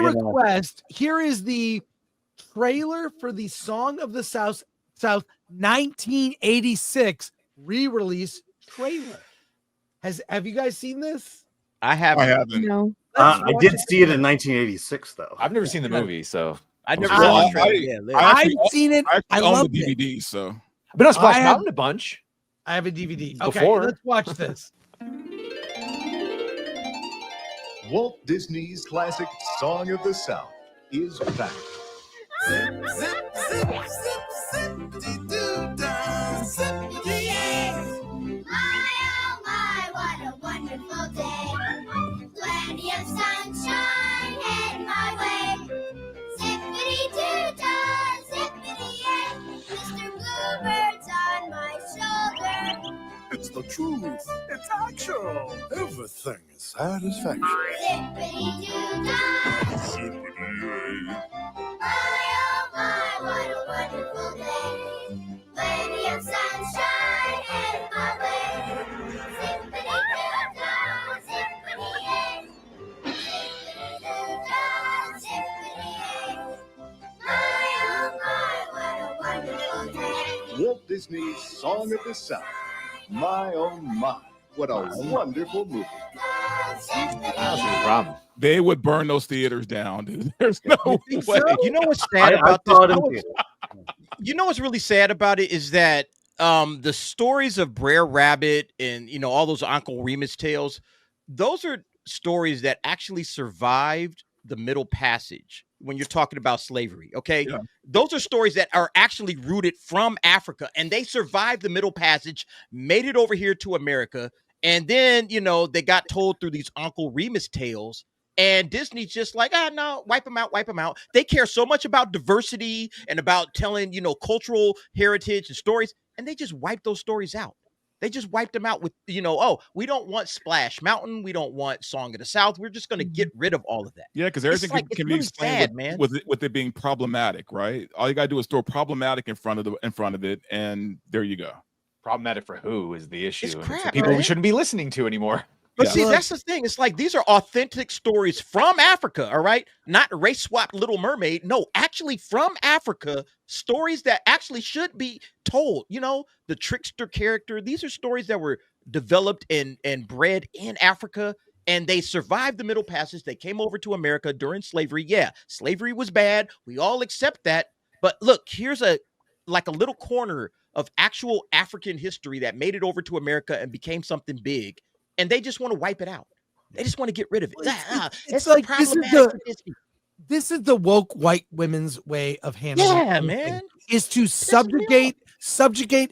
request, here is the trailer for the Song of the South 1986 re-release trailer. Have you guys seen this? I haven't. No. I did see it in 1986, though. I've never seen the movie, so I never saw it. I've seen it. I own love the it. DVD, so I've been on Splash Mountain a bunch. I have a DVD. Okay, Before. let's watch this. Walt Disney's classic Song of the South is back. Zip, zip, zip, zip, zip-de-doo-dah, zip-de-yay. My, oh my, what a wonderful day. Plenty of sunshine heading my way. Zippity-doo-dah, zippity-yay. Mr. Bluebird's on my shoulder. It's the truth. It's actual. Everything is satisfaction. Zippity-doo-dah. Zippity-yay. My, oh my, what a wonderful day. Plenty of sunshine heading my way. Zippity-doo-dah, zippity-yay. Zippity-doo-dah, zippity-yay. My, oh my, what a wonderful day. Walt Disney's Song of the South. My, oh my. What a wonderful movie. That's the problem. they would burn those theaters down, dude. There's no way. You know what's sad about this? You know what's really sad about it is that the stories of Brer Rabbit and all those Uncle Remus tales, those are stories that actually survived the Middle Passage when you're talking about slavery. Okay, yeah. Those are stories that are actually rooted from Africa, and they survived the Middle Passage, made it over here to America, and then they got told through these Uncle Remus tales. And Disney's just like, no, wipe them out, wipe them out. They care so much about diversity and about telling, cultural heritage and stories. And they just wipe those stories out. They just wiped them out with, oh, we don't want Splash Mountain. We don't want Song of the South. We're just going to get rid of all of that. Yeah, because everything can be really explained sad, with it being problematic, right? All you got to do is throw problematic in front of it, and there you go. Problematic for who is the issue? It's crap, for people man. we shouldn't be listening to anymore. But see, that's the thing. It's like these are authentic stories from Africa, all right? Not race swapped Little Mermaid. No, actually from Africa, stories that actually should be told. The trickster character. These are stories that were developed and bred in Africa, and they survived the Middle Passage. They came over to America during slavery. Yeah, slavery was bad. We all accept that. But look, here's a little corner of actual African history that made it over to America and became something big. And they just want to wipe it out. They just want to get rid of it. It's like this is the woke white women's way of handling. Yeah, man, is to subjugate,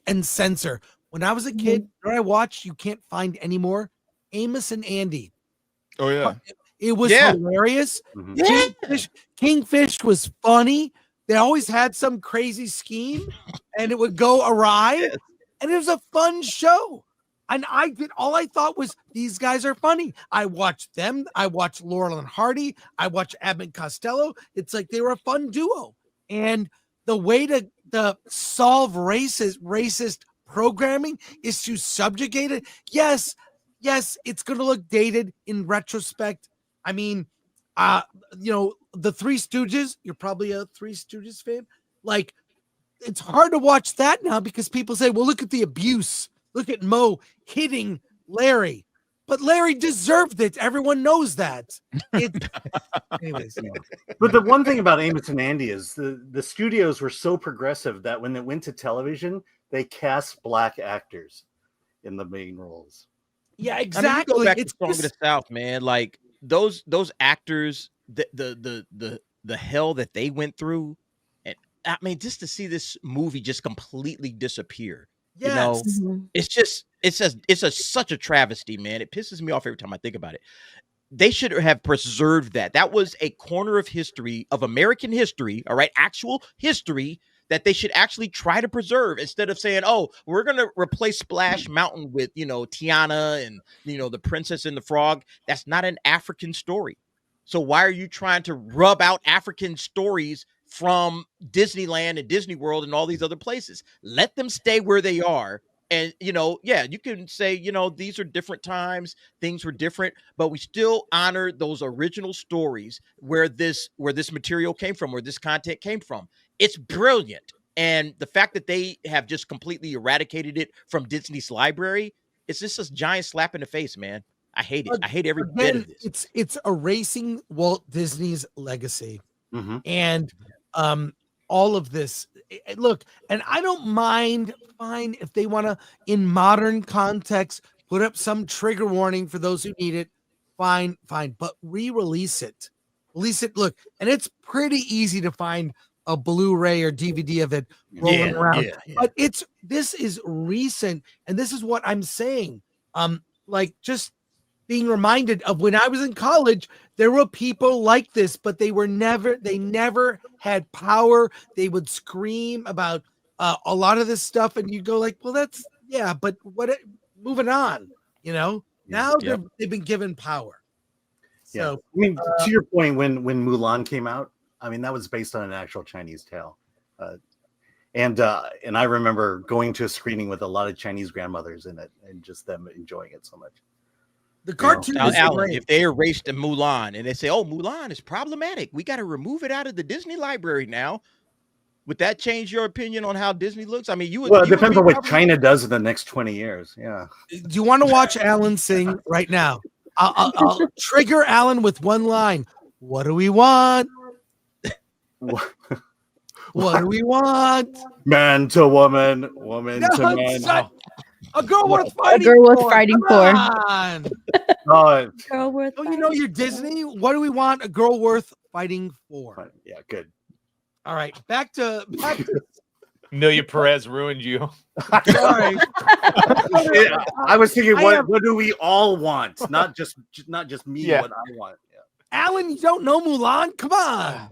and censor. When I was a kid, I watched. You can't find anymore. Amos and Andy. Oh yeah, it was hilarious. Mm-hmm. Kingfish was funny. They always had some crazy scheme, and it would go awry. And it was a fun show. And all I thought was these guys are funny. I watched them. I watched Laurel and Hardy. I watched Abbott and Costello. It's like they were a fun duo. And the way to solve racist programming is to subjugate it. Yes, it's going to look dated in retrospect. I mean, the Three Stooges, you're probably a Three Stooges fan. Like, it's hard to watch that now because people say, well, look at the abuse. Look at Mo hitting Larry, but Larry deserved it. Everyone knows that. Anyways, But the one thing about Amos and Andy is the studios were so progressive that when it went to television, they cast black actors in the main roles. Yeah, exactly. Go back to Song of the South, man. Like those actors, the hell that they went through, and I mean, just to see this movie just completely disappear. Yes. It's such a travesty, man. It pisses me off every time I think about it. They should have preserved that. That was a corner of history, of American history, all right, actual history that they should actually try to preserve instead of saying, oh, we're going to replace Splash Mountain with, Tiana and, the Princess and the Frog. That's not an African story. So why are you trying to rub out African stories from Disneyland and Disney World and all these other places? Let them stay where they are And, yeah, you can say, these are different times, things were different, but we still honor those original stories where this material came from, where this content came from. It's brilliant. And the fact that they have just completely eradicated it from Disney's library, it's just a giant slap in the face, man. I hate it. I hate every bit of this. It's erasing Walt Disney's legacy. Mm-hmm. And all of this. Look, and I don't mind, fine, if they want to, in modern context, put up some trigger warning for those who need it. Fine, but re-release it. Release it. Look, and it's pretty easy to find a Blu-ray or DVD of it rolling around. Yeah. But this is recent, and this is what I'm saying. Like just being reminded of when I was in college, there were people like this, but they never had power. They would scream about a lot of this stuff, and you go like, well, but moving on, now they've been given power. So, I mean, to your point, when Mulan came out, I mean, that was based on an actual Chinese tale. And I remember going to a screening with a lot of Chinese grandmothers in it and just them enjoying it so much. The cartoon now, is Alan, great. if they erased a Mulan and they say, oh, Mulan is problematic, we got to remove it out of the Disney library now, would that change your opinion on how Disney looks? I mean, it depends on what China does in the next 20 years. Yeah. Do you want to watch Alan sing right now? I'll trigger Alan with one line. What do we want? What do we want? Man to woman, woman to man. A girl worth fighting A girl worth for. fighting Come for. on. Girl worth Oh, you know you're Disney? What do we want? A girl worth fighting for. Yeah, good. All right, back to Amelia Perez ruined you. sorry. I was thinking, what do we all want? Not just me. Yeah. What I want. Yeah. Alan, you don't know Mulan? Come on.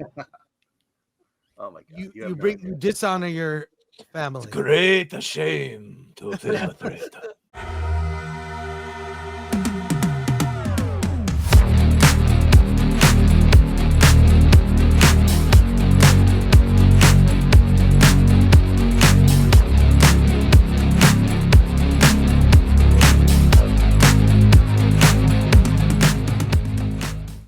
Oh my God. You dishonor your family. Great shame to